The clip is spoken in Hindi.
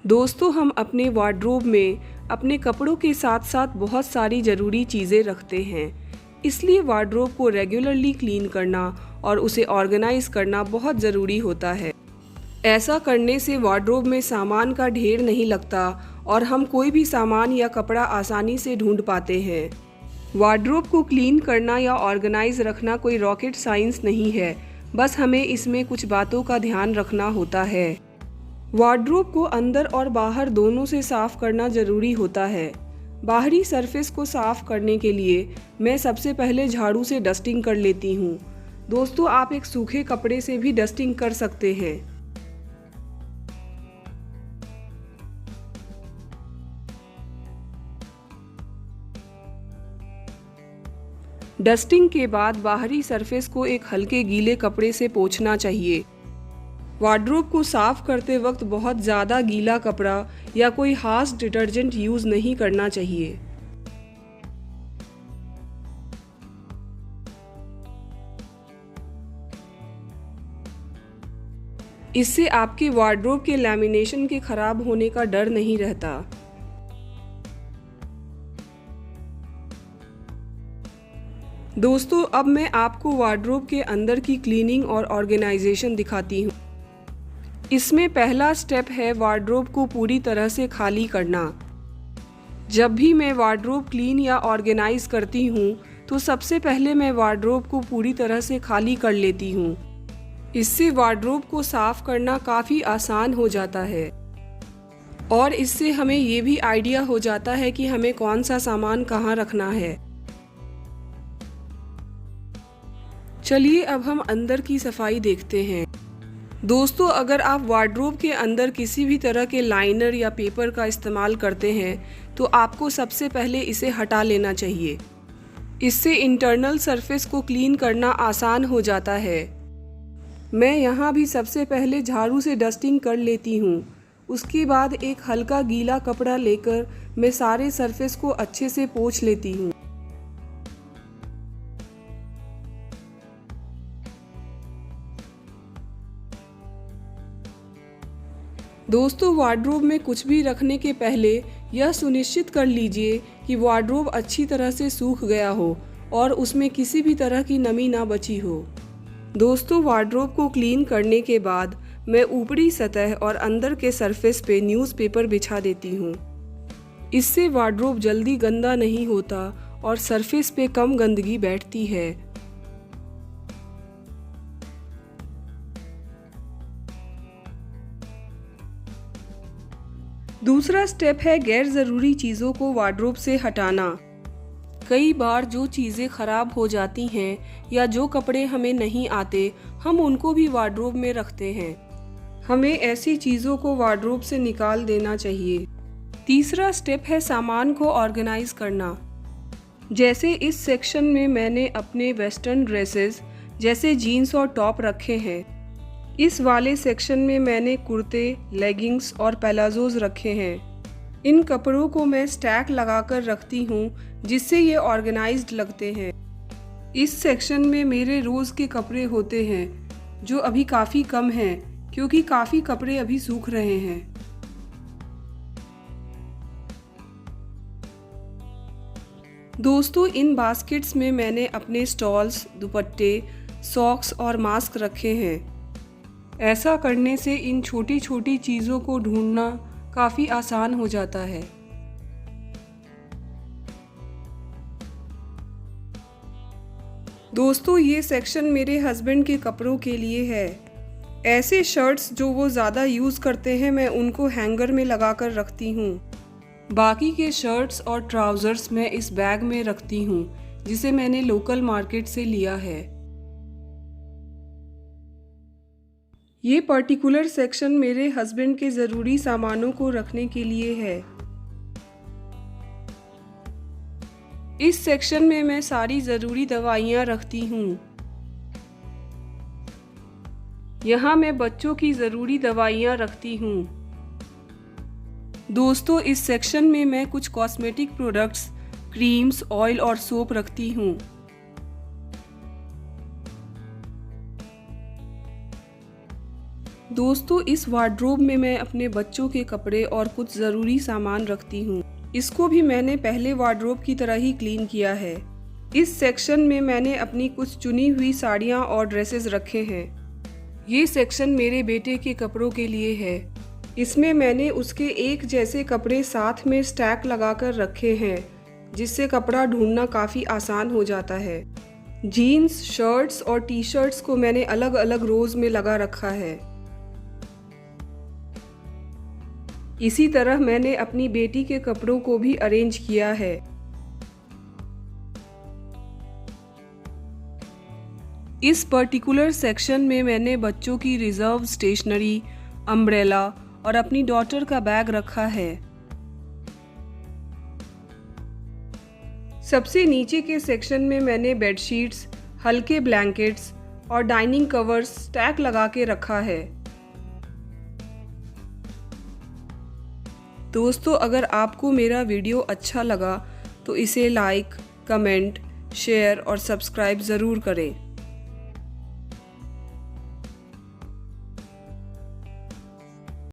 दोस्तों, हम अपने वार्डरोब में अपने कपड़ों के साथ साथ बहुत सारी ज़रूरी चीज़ें रखते हैं। इसलिए वार्डरोब को रेगुलरली क्लीन करना और उसे ऑर्गेनाइज करना बहुत ज़रूरी होता है। ऐसा करने से वार्डरोब में सामान का ढेर नहीं लगता और हम कोई भी सामान या कपड़ा आसानी से ढूंढ पाते हैं। वार्डरोब को क्लीन करना या ऑर्गेनाइज रखना कोई रॉकेट साइंस नहीं है, बस हमें इसमें कुछ बातों का ध्यान रखना होता है। वार्डरोब को अंदर और बाहर दोनों से साफ करना ज़रूरी होता है। बाहरी सरफेस को साफ करने के लिए मैं सबसे पहले झाड़ू से डस्टिंग कर लेती हूँ। दोस्तों, आप एक सूखे कपड़े से भी डस्टिंग कर सकते हैं। डस्टिंग के बाद बाहरी सरफेस को एक हल्के गीले कपड़े से पोंछना चाहिए। वार्डरोब को साफ करते वक्त बहुत ज़्यादा गीला कपड़ा या कोई खास डिटर्जेंट यूज़ नहीं करना चाहिए। इससे आपके वार्डरोब के लैमिनेशन के खराब होने का डर नहीं रहता। दोस्तों, अब मैं आपको वार्डरोब के अंदर की क्लीनिंग और ऑर्गेनाइजेशन दिखाती हूँ। इसमें पहला स्टेप है वार्डरोब को पूरी तरह से खाली करना। जब भी मैं वार्डरोब क्लीन या ऑर्गेनाइज करती हूँ तो सबसे पहले मैं वार्डरोब को पूरी तरह से खाली कर लेती हूँ। इससे वार्डरोब को साफ करना काफ़ी आसान हो जाता है और इससे हमें ये भी आइडिया हो जाता है कि हमें कौन सा सामान कहाँ रखना है। चलिए अब हम अंदर की सफाई देखते हैं। दोस्तों, अगर आप वार्डरोब के अंदर किसी भी तरह के लाइनर या पेपर का इस्तेमाल करते हैं तो आपको सबसे पहले इसे हटा लेना चाहिए। इससे इंटरनल सरफेस को क्लीन करना आसान हो जाता है। मैं यहाँ भी सबसे पहले झाड़ू से डस्टिंग कर लेती हूँ। उसके बाद एक हल्का गीला कपड़ा लेकर मैं सारे सरफेस को अच्छे से पोंछ लेती हूँ। दोस्तों, वार्डरोब में कुछ भी रखने के पहले यह सुनिश्चित कर लीजिए कि वार्डरोब अच्छी तरह से सूख गया हो और उसमें किसी भी तरह की नमी ना बची हो। दोस्तों, वार्डरोब को क्लीन करने के बाद मैं ऊपरी सतह और अंदर के सरफेस पे न्यूज़पेपर बिछा देती हूँ। इससे वार्डरोब जल्दी गंदा नहीं होता और सरफेस पे कम गंदगी बैठती है। दूसरा स्टेप है गैर ज़रूरी चीज़ों को वार्डरोब से हटाना। कई बार जो चीज़ें ख़राब हो जाती हैं या जो कपड़े हमें नहीं आते, हम उनको भी वार्डरोब में रखते हैं। हमें ऐसी चीज़ों को वार्डरोब से निकाल देना चाहिए। तीसरा स्टेप है सामान को ऑर्गेनाइज करना। जैसे इस सेक्शन में मैंने अपने वेस्टर्न ड्रेसेस जैसे जीन्स और टॉप रखे हैं। इस वाले सेक्शन में मैंने कुर्ते, लेगिंग्स और पैलाजोज रखे हैं। इन कपड़ों को मैं स्टैक लगाकर रखती हूँ जिससे ये ऑर्गेनाइज्ड लगते हैं। इस सेक्शन में मेरे रोज़ के कपड़े होते हैं जो अभी काफ़ी कम हैं क्योंकि काफ़ी कपड़े अभी सूख रहे हैं। दोस्तों, इन बास्केट्स में मैंने अपने स्टॉल्स, दुपट्टे, सॉक्स और मास्क रखे हैं। ऐसा करने से इन छोटी छोटी चीज़ों को ढूंढना काफ़ी आसान हो जाता है। दोस्तों, ये सेक्शन मेरे हस्बैंड के कपड़ों के लिए है। ऐसे शर्ट्स जो वो ज़्यादा यूज़ करते हैं मैं उनको हैंगर में लगा कर रखती हूँ। बाकी के शर्ट्स और ट्राउज़र्स मैं इस बैग में रखती हूँ जिसे मैंने लोकल मार्केट से लिया है। ये पर्टिकुलर सेक्शन मेरे हस्बैंड के ज़रूरी सामानों को रखने के लिए है। इस सेक्शन में मैं सारी ज़रूरी दवाइयाँ रखती हूँ। यहाँ मैं बच्चों की ज़रूरी दवाइयाँ रखती हूँ। दोस्तों, इस सेक्शन में मैं कुछ कॉस्मेटिक प्रोडक्ट्स, क्रीम्स, ऑयल और सोप रखती हूँ। दोस्तों, इस वार्डरोब में मैं अपने बच्चों के कपड़े और कुछ ज़रूरी सामान रखती हूँ। इसको भी मैंने पहले वार्डरोब की तरह ही क्लीन किया है। इस सेक्शन में मैंने अपनी कुछ चुनी हुई साड़ियाँ और ड्रेसेस रखे हैं। ये सेक्शन मेरे बेटे के कपड़ों के लिए है। इसमें मैंने उसके एक जैसे कपड़े साथ में स्टैक लगाकर रखे हैं, जिससे कपड़ा ढूंढना काफ़ी आसान हो जाता है। जीन्स, शर्ट्स और टी शर्ट्स को मैंने अलग अलग रोज में लगा रखा है। इसी तरह मैंने अपनी बेटी के कपड़ों को भी अरेंज किया है। इस पर्टिकुलर सेक्शन में मैंने बच्चों की रिजर्व स्टेशनरी, अम्ब्रेला और अपनी डॉटर का बैग रखा है। सबसे नीचे के सेक्शन में मैंने बेडशीट्स, हल्के ब्लैंकेट्स और डाइनिंग कवर्स स्टैक लगा के रखा है। दोस्तों, अगर आपको मेरा वीडियो अच्छा लगा तो इसे लाइक, कमेंट, शेयर और सब्सक्राइब ज़रूर करें।